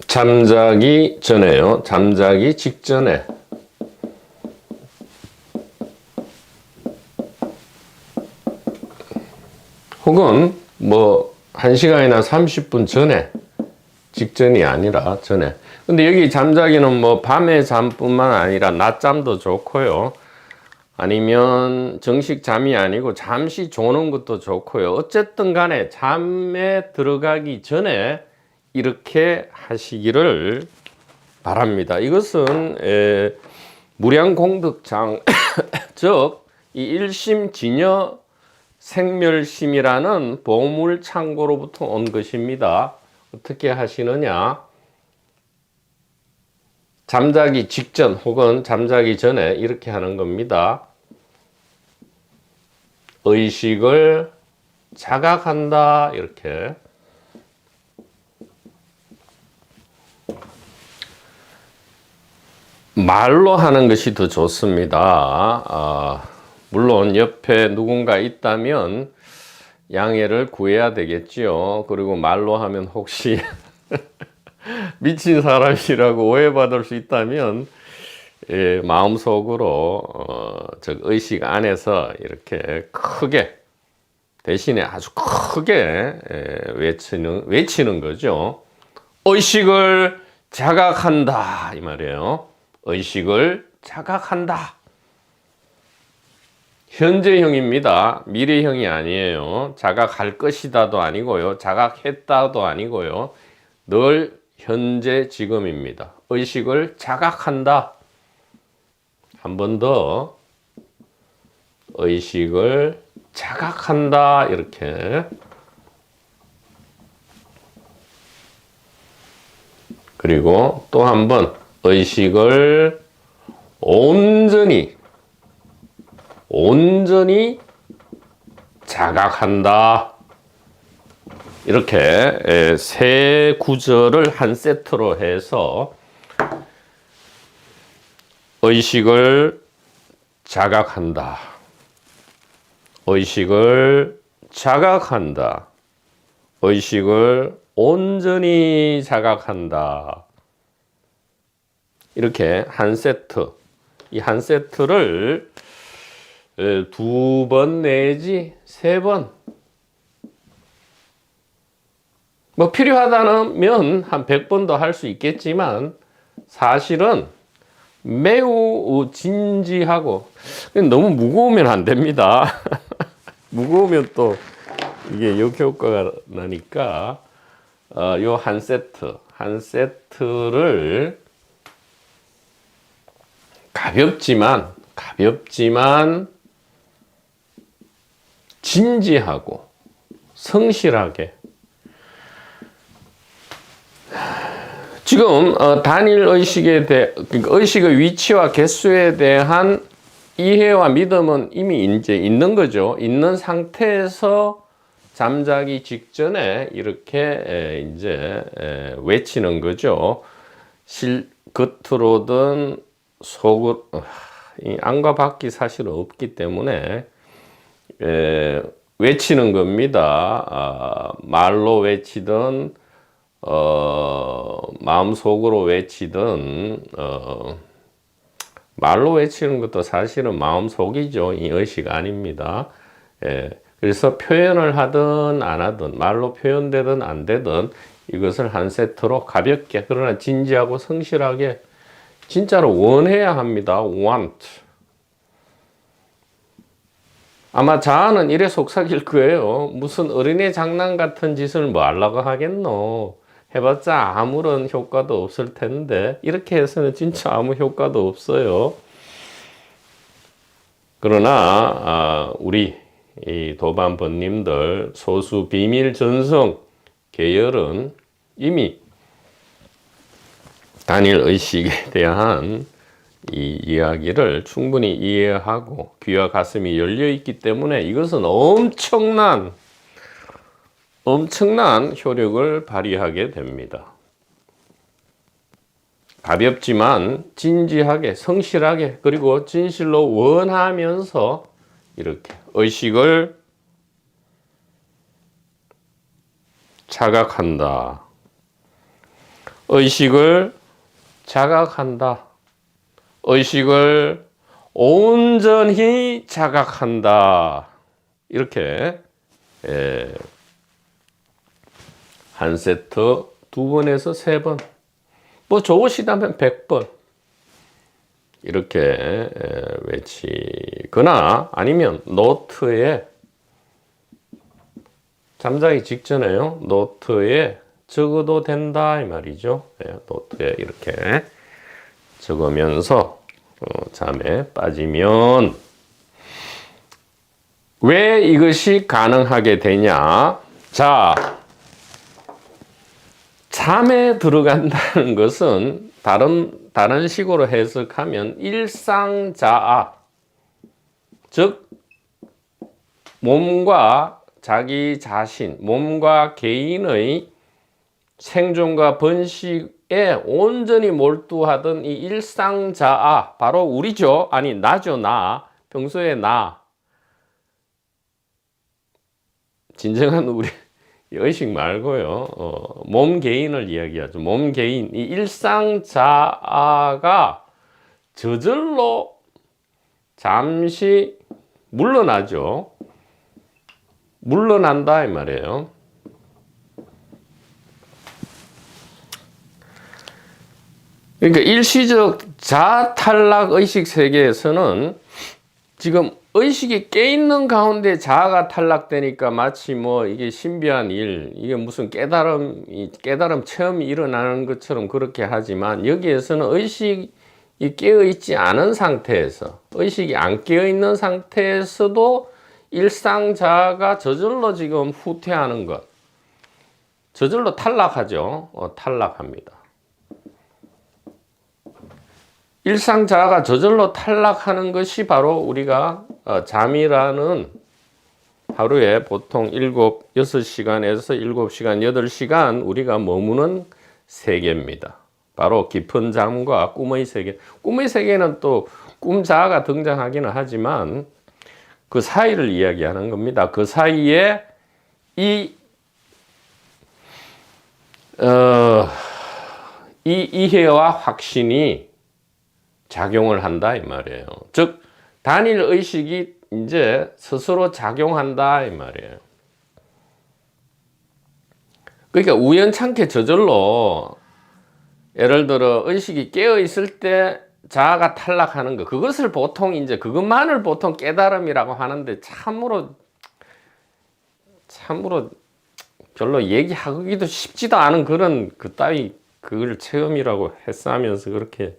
잠자기 전에요. 잠자기 직전에. 혹은 뭐 1시간이나 30분 전에, 직전이 아니라 전에. 근데 여기 잠자기는 뭐 밤에 잠뿐만 아니라 낮잠도 좋고요. 아니면 정식 잠이 아니고 잠시 조는 것도 좋고요. 어쨌든 간에 잠에 들어가기 전에 이렇게 하시기를 바랍니다. 이것은 무량공덕장 즉 이 일심진여 생멸심이라는 보물창고로부터 온 것입니다. 어떻게 하시느냐? 잠자기 직전 혹은 잠자기 전에 이렇게 하는 겁니다. 의식을 자각한다. 이렇게. 말로 하는 것이 더 좋습니다. 물론 옆에 누군가 있다면 양해를 구해야 되겠지요. 그리고 말로 하면 혹시 미친 사람이라고 오해받을 수 있다면 마음속으로 즉 의식 안에서 이렇게 크게 대신에 아주 크게 외치는 거죠. 의식을 자각한다 이 말이에요. 의식을 자각한다. 현재형입니다. 미래형이 아니에요. 자각할 것이다도 아니고요. 자각했다도 아니고요. 늘 현재 지금입니다. 의식을 자각한다. 한 번 더 의식을 자각한다. 이렇게. 그리고 또 한 번 의식을 온전히 자각한다. 이렇게 세 구절을 한 세트로 해서 의식을 자각한다. 의식을 자각한다. 의식을 온전히 자각한다. 이렇게 한 세트. 이 한 세트를 2번 내지 3번. 뭐 필요하다면 한 100번도 할 수 있겠지만 사실은 매우 진지하고 너무 무거우면 안 됩니다. 무거우면 또 이게 역효과가 나니까 요 한 세트를 가볍지만 진지하고 성실하게 지금 단일 의식에 대해 그러니까 의식의 위치와 개수에 대한 이해와 믿음은 이미 이제 있는 거죠. 있는 상태에서 잠자기 직전에 이렇게 이제 외치는 거죠. 겉으로든 속으로 안과 밖이 사실 없기 때문에 외치는 겁니다. 말로 외치든 마음속으로 외치든 말로 외치는 것도 사실은 마음속이죠. 이 의식 아닙니다. 그래서 표현을 하든 안 하든 말로 표현되든 안 되든 이것을 한 세트로 가볍게 그러나 진지하고 성실하게 진짜로 원해야 합니다. want. 아마 자아는 이래 속삭일 거예요. 무슨 어린애 장난 같은 짓을 뭐 하려고 하겠노. 해봤자 아무런 효과도 없을 텐데 이렇게 해서는 진짜 아무 효과도 없어요. 그러나 우리 이 도반번님들 소수 비밀 전성 계열은 이미 단일 의식에 대한 이 이야기를 충분히 이해하고 귀와 가슴이 열려 있기 때문에 이것은 엄청난 효력을 발휘하게 됩니다. 가볍지만 진지하게 성실하게 그리고 진실로 원하면서 이렇게 의식을 자각한다. 의식을 자각한다. 의식을 온전히 자각한다. 이렇게 한 세트 2번에서 3번, 뭐 좋으시다면 100번 이렇게 외치거나 아니면 노트에 잠자기 직전에요. 노트에 적어도 된다 이 말이죠. 노트에 이렇게 적으면서 잠에 빠지면 왜 이것이 가능하게 되냐? 자, 잠에 들어간다는 것은 다른 식으로 해석하면 일상자아, 즉 몸과 자기 자신, 몸과 개인의 생존과 번식에 온전히 몰두하던 이 일상자아, 바로 우리죠. 아니 나죠. 나, 평소에 나, 진정한 우리 의식 말고요. 몸 개인을 이야기하죠. 몸 개인, 이 일상자아가 저절로 잠시 물러나죠. 물러난다 이 말이에요. 그러니까 일시적 자탈락 의식 세계에서는 지금 의식이 깨있는 가운데 자아가 탈락되니까 마치 뭐 이게 신비한 일, 이게 무슨 깨달음 체험이 일어나는 것처럼 그렇게 하지만, 여기에서는 의식이 깨어있지 않은 상태에서, 의식이 안 깨어있는 상태에서도 일상 자아가 저절로 지금 후퇴하는 것, 저절로 탈락하죠. 탈락합니다. 일상 자아가 저절로 탈락하는 것이 바로 우리가 잠이라는 하루에 보통 6시간에서 7시간, 8시간 우리가 머무는 세계입니다. 바로 깊은 잠과 꿈의 세계. 꿈의 세계는 또 꿈 자아가 등장하기는 하지만 그 사이를 이야기하는 겁니다. 그 사이에 이 이해와 확신이 작용을 한다 이 말이에요. 즉 단일 의식이 이제 스스로 작용한다 이 말이에요. 그러니까 우연찮게 저절로 예를 들어 의식이 깨어 있을 때 자아가 탈락하는 거, 그것을 보통 이제 그것만을 보통 깨달음이라고 하는데 참으로 별로 얘기하기도 쉽지도 않은 그런 그따위 그걸 체험이라고 했으면서 그렇게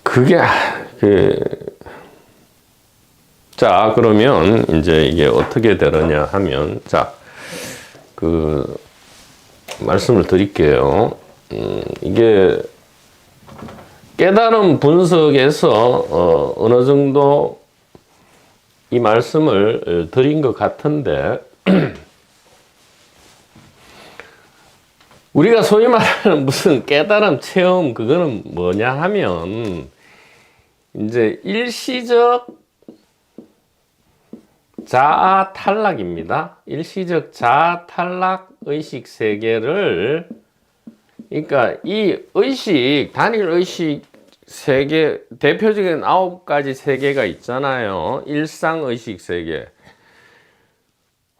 그게 자, 그러면 이제 이게 어떻게 되느냐 하면, 자, 말씀을 드릴게요. 이게 깨달음 분석에서 어느 정도 이 말씀을 드린 것 같은데, 우리가 소위 말하는 무슨 깨달음 체험, 그거는 뭐냐 하면, 이제 일시적 자아 탈락입니다. 일시적 자아 탈락 의식 세계를, 그러니까 이 의식, 단일 의식 세계, 대표적인 9가지 세계가 있잖아요. 일상의식 세계,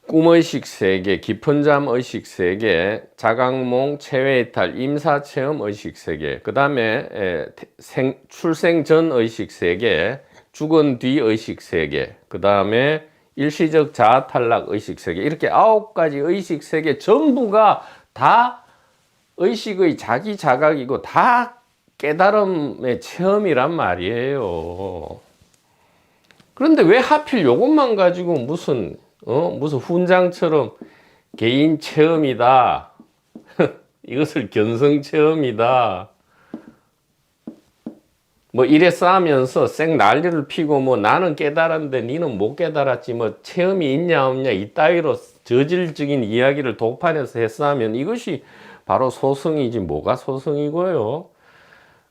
꿈의식 세계, 깊은 잠 의식 세계, 자각몽, 체외이탈, 임사체험 의식 세계, 그 다음에 출생 전 의식 세계, 죽은 뒤 의식 세계, 그 다음에 일시적 자아 탈락 의식 세계, 이렇게 9가지 의식 세계 전부가 다 의식의 자기 자각이고 다 깨달음의 체험이란 말이에요. 그런데 왜 하필 이것만 가지고 무슨 훈장처럼 개인 체험이다, 이것을 견성 체험이다, 뭐 이래 싸면서 쌩 난리를 피고, 뭐 나는 깨달았는데 니는 못 깨달았지, 뭐 체험이 있냐 없냐 이따위로 저질적인 이야기를 독판에서 했으면 이것이 바로 소승이지 뭐가 소승이고요.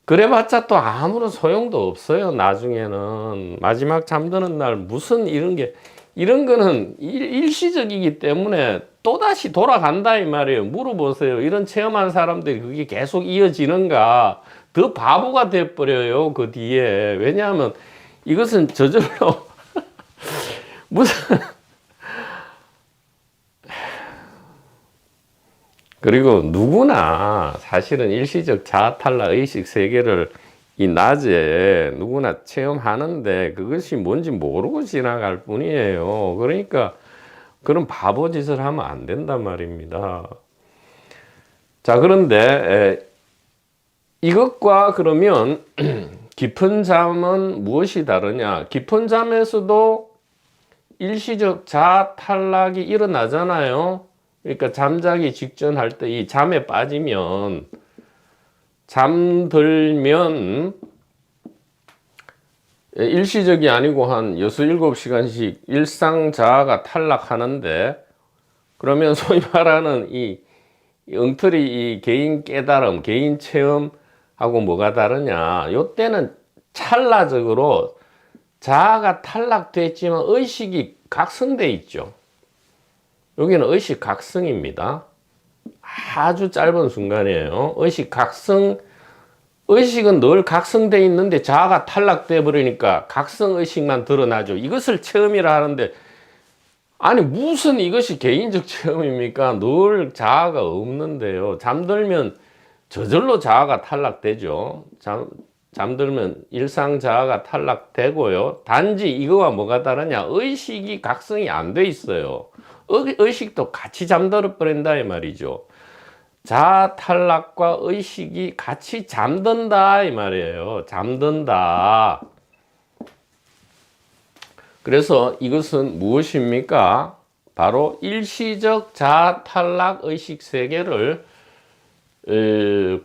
그래봤자 또 아무런 소용도 없어요. 나중에는 마지막 잠드는 날 무슨 이런 거는 일시적이기 때문에 또다시 돌아간다 이 말이에요. 물어보세요. 이런 체험한 사람들이 그게 계속 이어지는가? 더 바보가 돼버려요. 그 뒤에. 왜냐하면 이것은 저절로 무슨 그리고 누구나 사실은 일시적 자아 탈락 의식 세계를 이 낮에 누구나 체험하는데 그것이 뭔지 모르고 지나갈 뿐이에요. 그러니까 그런 바보 짓을 하면 안 된단 말입니다. 자, 그런데 이것과 그러면 깊은 잠은 무엇이 다르냐? 깊은 잠에서도 일시적 자아 탈락이 일어나잖아요. 그러니까 잠자기 직전 할 때 이 잠에 빠지면 잠들면 일시적이 아니고 한 6, 7시간씩 일상 자아가 탈락하는데 그러면 소위 말하는 이 엉터리 이 개인 깨달음, 개인 체험하고 뭐가 다르냐? 요때는 찰나적으로 자아가 탈락됐지만 의식이 각성돼 있죠. 여기는 의식 각성입니다. 아주 짧은 순간이에요. 의식은 늘 각성돼 있는데 자아가 탈락돼 버리니까 각성 의식만 드러나죠. 이것을 체험이라 하는데 아니 무슨 이것이 개인적 체험입니까? 늘 자아가 없는데요. 잠들면 저절로 자아가 탈락되죠. 잠들면 일상 자아가 탈락되고요. 단지 이거와 뭐가 다르냐? 의식이 각성이 안 돼 있어요. 의식도 같이 잠들어 버린다 이 말이죠. 자아 탈락과 의식이 같이 잠든다 이 말이에요. 잠든다. 그래서 이것은 무엇입니까? 바로 일시적 자아 탈락 의식 세계를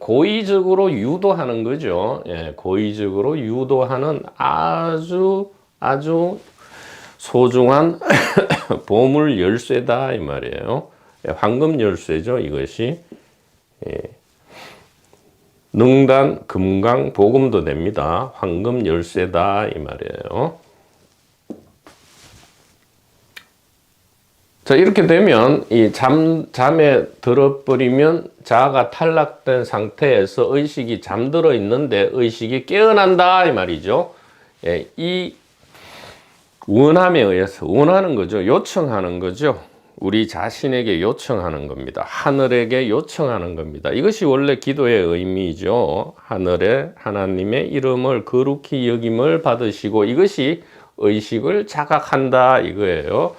고의적으로 유도하는 거죠. 예, 고의적으로 유도하는 아주 소중한 보물 열쇠다 이 말이에요. 예, 황금 열쇠죠 이것이. 예. 능단, 금강, 보금도 됩니다. 황금 열쇠다 이 말이에요. 자, 이렇게 되면 이 잠에 들어버리면 자아가 탈락된 상태에서 의식이 잠들어 있는데 의식이 깨어난다 이 말이죠. 예, 이 원함에 의해서 원하는 거죠. 요청하는 거죠. 우리 자신에게 요청하는 겁니다. 하늘에게 요청하는 겁니다. 이것이 원래 기도의 의미죠. 하늘에 하나님의 이름을 거룩히 여김을 받으시고 이것이 의식을 자각한다 이거예요.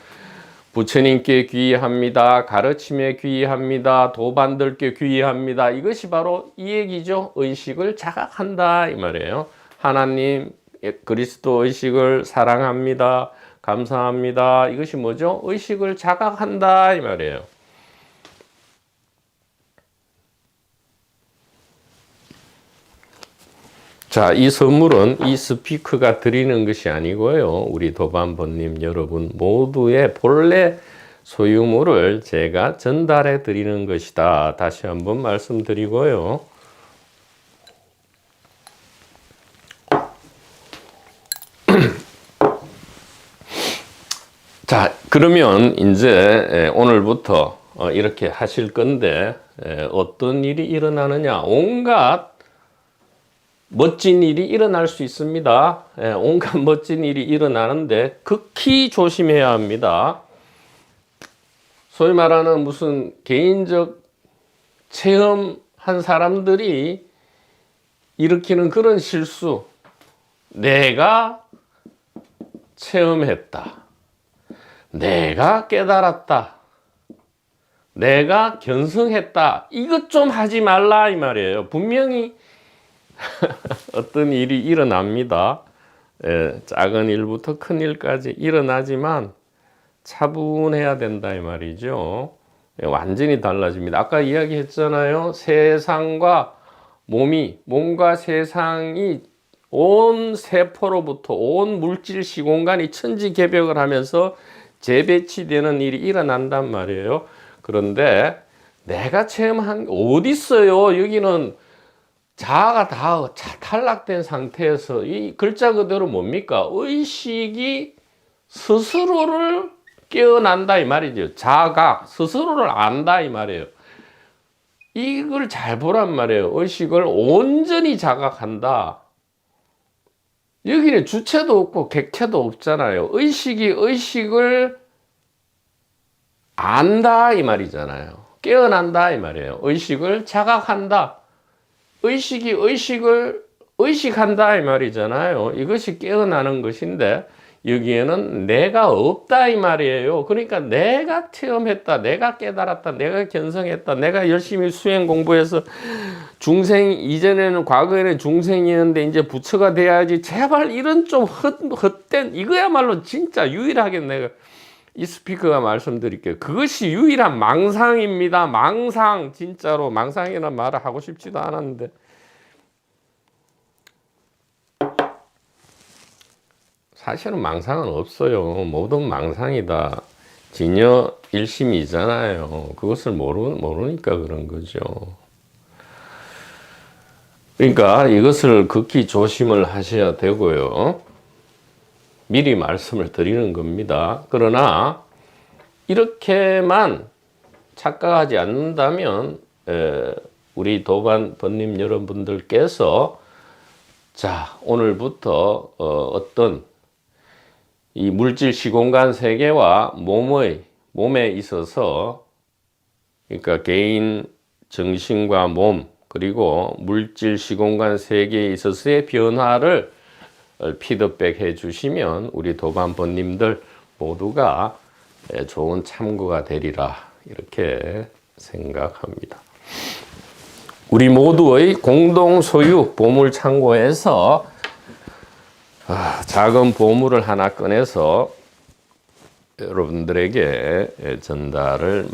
부처님께 귀의합니다. 가르침에 귀의합니다. 도반들께 귀의합니다. 이것이 바로 이 얘기죠. 의식을 자각한다 이 말이에요. 하나님 그리스도 의식을 사랑합니다. 감사합니다. 이것이 뭐죠? 의식을 자각한다 이 말이에요. 자, 이 선물은 이 스피커가 드리는 것이 아니고요. 우리 도반보님 여러분 모두의 본래 소유물을 제가 전달해 드리는 것이다. 다시 한번 말씀드리고요. 자, 그러면 이제 오늘부터 이렇게 하실 건데 어떤 일이 일어나느냐? 온갖 멋진 일이 일어날 수 있습니다. 온갖 멋진 일이 일어나는데 극히 조심해야 합니다. 소위 말하는 무슨 개인적 체험한 사람들이 일으키는 그런 실수. 내가 체험했다. 내가 깨달았다. 내가 견성했다. 이것 좀 하지 말라 이 말이에요. 분명히 어떤 일이 일어납니다. 작은 일부터 큰 일까지 일어나지만 차분해야 된다 이 말이죠. 완전히 달라집니다. 아까 이야기했잖아요. 세상과 몸과 세상이 온 세포로부터 온 물질 시공간이 천지개벽을 하면서 재배치되는 일이 일어난단 말이에요. 그런데 내가 체험한 게 어디 있어요? 여기는 자아가 다 탈락된 상태에서 이 글자 그대로 뭡니까? 의식이 스스로를 깨어난다 이 말이죠. 자각, 스스로를 안다 이 말이에요. 이걸 잘 보란 말이에요. 의식을 온전히 자각한다. 여기는 주체도 없고 객체도 없잖아요. 의식이 의식을 안다 이 말이잖아요. 깨어난다 이 말이에요. 의식을 자각한다. 의식이 의식을 의식한다 이 말이잖아요. 이것이 깨어나는 것인데 여기에는 내가 없다 이 말이에요. 그러니까 내가 체험했다, 내가 깨달았다, 내가 견성했다, 내가 열심히 수행 공부해서 중생, 이전에는 과거에는 중생이었는데 이제 부처가 돼야지, 제발 이런 좀 헛된, 이거야말로 진짜 유일하게 내가 이 스피커가 말씀드릴게요. 그것이 유일한 망상입니다. 망상. 진짜로 망상이라는 말을 하고 싶지도 않았는데 사실은 망상은 없어요. 모든 망상이다. 진여 일심이잖아요. 그것을 모르니까 그런 거죠. 그러니까 이것을 극히 조심을 하셔야 되고요. 미리 말씀을 드리는 겁니다. 그러나 이렇게만 착각하지 않는다면 우리 도반 번님 여러분들께서 자, 오늘부터 어떤 이 물질 시공간 세계와 몸에 있어서, 그러니까 개인 정신과 몸 그리고 물질 시공간 세계에 있어서의 변화를 피드백해 주시면 우리 도반번님들 모두가 좋은 참고가 되리라 이렇게 생각합니다. 우리 모두의 공동 소유 보물 창고에서 작은 보물을 하나 꺼내서 여러분들에게 전달을